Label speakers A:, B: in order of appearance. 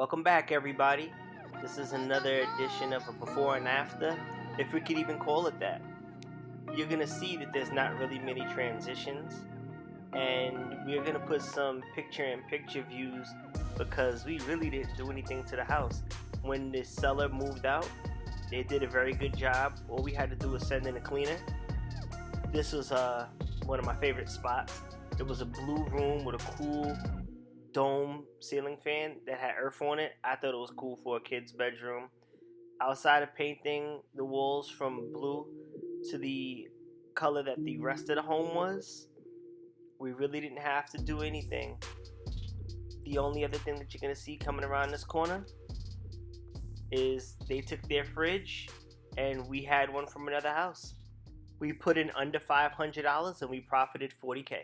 A: Welcome back, everybody. This is another edition of a before and after, if we could even call it that. You're gonna see that there's not really many transitions, and we're gonna put some picture-in-picture views because we really didn't do anything to the house. When the seller moved out, they did a very good job. All we had to do was send in a cleaner. This was one of my favorite spots. It was a blue room with a cool dome ceiling fan that had earth on it. I thought it was cool for a kid's bedroom. Outside of painting the walls from blue to the color that the rest of the home was, we really didn't have to do anything. The only other thing that you're going to see coming around this corner is they took their fridge and we had one from another house. We put in under $500 and we profited $40K.